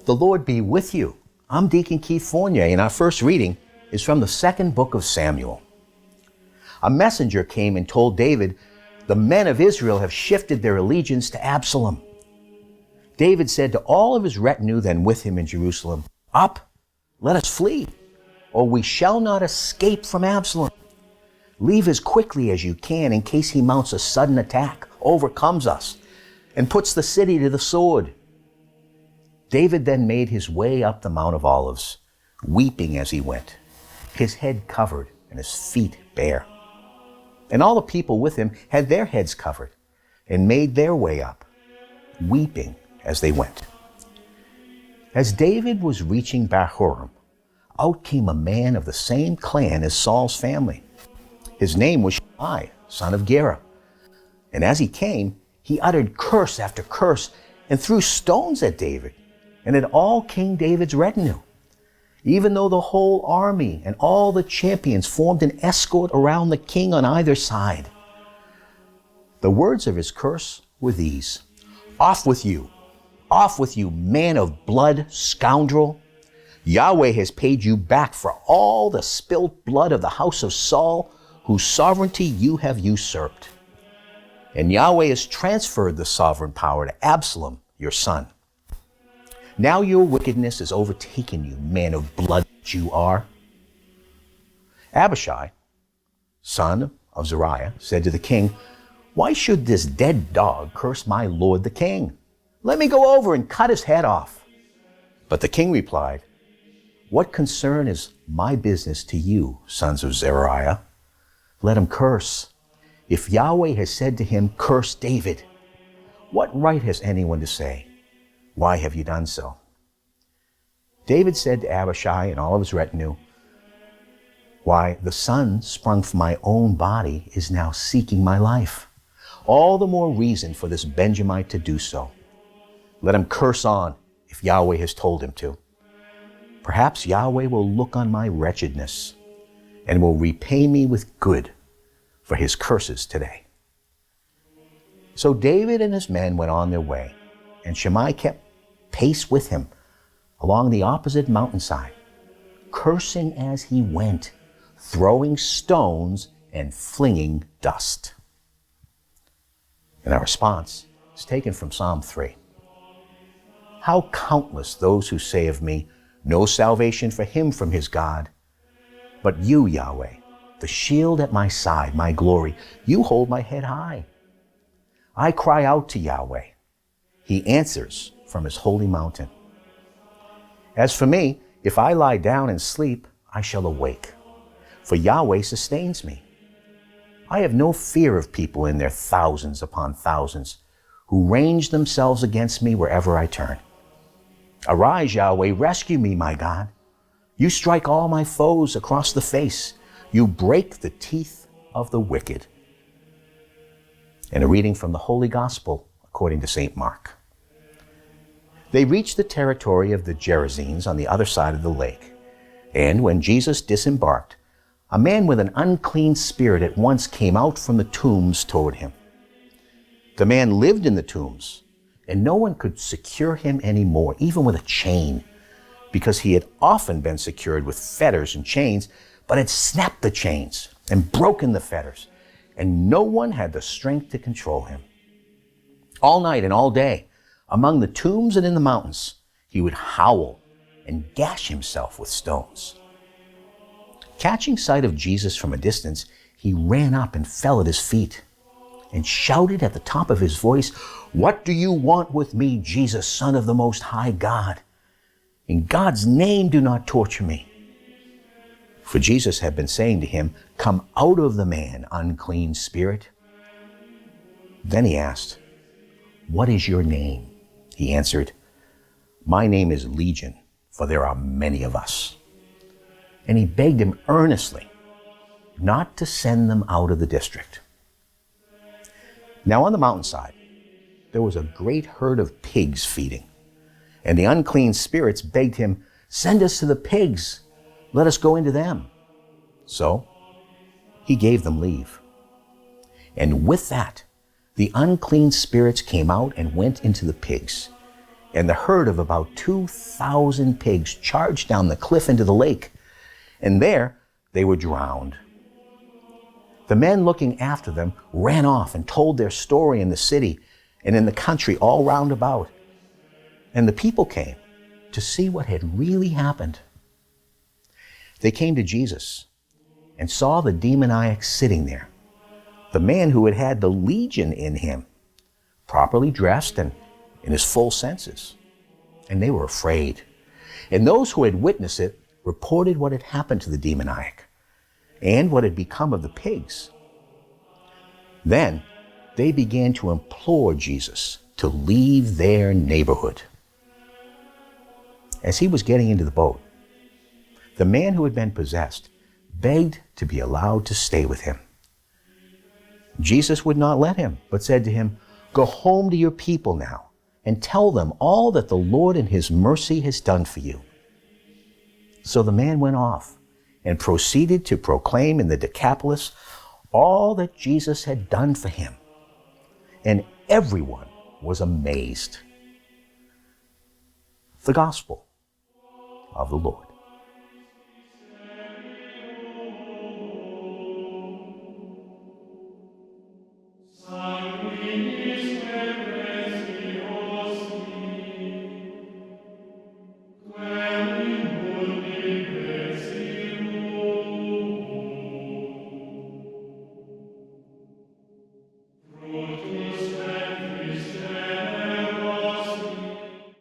The Lord be with you. I'm Deacon Keith Fournier, and our first reading is from the second book of Samuel. A messenger came and told David, "The men of Israel have shifted their allegiance to Absalom." David said to all of his retinue then with him in Jerusalem, "Up, let us flee, or we shall not escape from Absalom. Leave as quickly as you can in case he mounts a sudden attack, overcomes us, and puts the city to the sword." David then made his way up the Mount of Olives, weeping as he went, his head covered and his feet bare. And all the people with him had their heads covered and made their way up, weeping as they went. As David was reaching Bahurim, out came a man of the same clan as Saul's family. His name was Shimei, son of Gera. And as he came, he uttered curse after curse and threw stones at David and at all King David's retinue, even though the whole army and all the champions formed an escort around the king on either side. The words of his curse were these: off with you, man of blood, scoundrel. Yahweh has paid you back for all the spilt blood of the house of Saul, whose sovereignty you have usurped. And Yahweh has transferred the sovereign power to Absalom, your son. Now your wickedness has overtaken you, man of blood that you are. Abishai, son of Zeruiah, said to the king, "Why should this dead dog curse my lord the king? Let me go over and cut his head off." But the king replied, "What concern is my business to you, sons of Zeruiah? Let him curse. If Yahweh has said to him, 'Curse David,' what right has anyone to say, 'Why have you done so?'" David said to Abishai and all of his retinue, "Why, the son sprung from my own body is now seeking my life. All the more reason for this Benjamite to do so. Let him curse on if Yahweh has told him to. Perhaps Yahweh will look on my wretchedness and will repay me with good for his curses today." So David and his men went on their way, and Shimei kept pace with him along the opposite mountainside, cursing as he went, throwing stones and flinging dust. And our response is taken from Psalm 3. "How countless those who say of me, 'No salvation for him from his God.' But you, Yahweh, the shield at my side, my glory, you hold my head high. I cry out to Yahweh. He answers from his holy mountain. As for me, if I lie down and sleep, I shall awake, for Yahweh sustains me. I have no fear of people in their thousands upon thousands, who range themselves against me wherever I turn. Arise, Yahweh, rescue me, my God. You strike all my foes across the face. You break the teeth of the wicked." And a reading from the Holy Gospel according to St. Mark. They reached the territory of the Gerasenes on the other side of the lake. And when Jesus disembarked, a man with an unclean spirit at once came out from the tombs toward him. The man lived in the tombs, and no one could secure him anymore, even with a chain, because he had often been secured with fetters and chains, but had snapped the chains and broken the fetters, and no one had the strength to control him. All night and all day, among the tombs and in the mountains, he would howl and gash himself with stones. Catching sight of Jesus from a distance, he ran up and fell at his feet and shouted at the top of his voice, "What do you want with me, Jesus, Son of the Most High God? In God's name, do not torture me." For Jesus had been saying to him, "Come out of the man, unclean spirit." Then he asked, "What is your name?" He answered, "My name is Legion, for there are many of us." And he begged him earnestly not to send them out of the district. Now on the mountainside, there was a great herd of pigs feeding. And the unclean spirits begged him, "Send us to the pigs. Let us go into them." So he gave them leave. And with that, the unclean spirits came out and went into the pigs, and the herd of about 2,000 pigs charged down the cliff into the lake, and there they were drowned. The men looking after them ran off and told their story in the city and in the country all round about. And the people came to see what had really happened. They came to Jesus and saw the demoniac sitting there, the man who had had the legion in him, properly dressed and in his full senses. And they were afraid. And those who had witnessed it reported what had happened to the demoniac and what had become of the pigs. Then they began to implore Jesus to leave their neighborhood. As he was getting into the boat, the man who had been possessed begged to be allowed to stay with him. Jesus would not let him, but said to him, "Go home to your people now and tell them all that the Lord in his mercy has done for you." So the man went off and proceeded to proclaim in the Decapolis all that Jesus had done for him. And everyone was amazed. The Gospel of the Lord.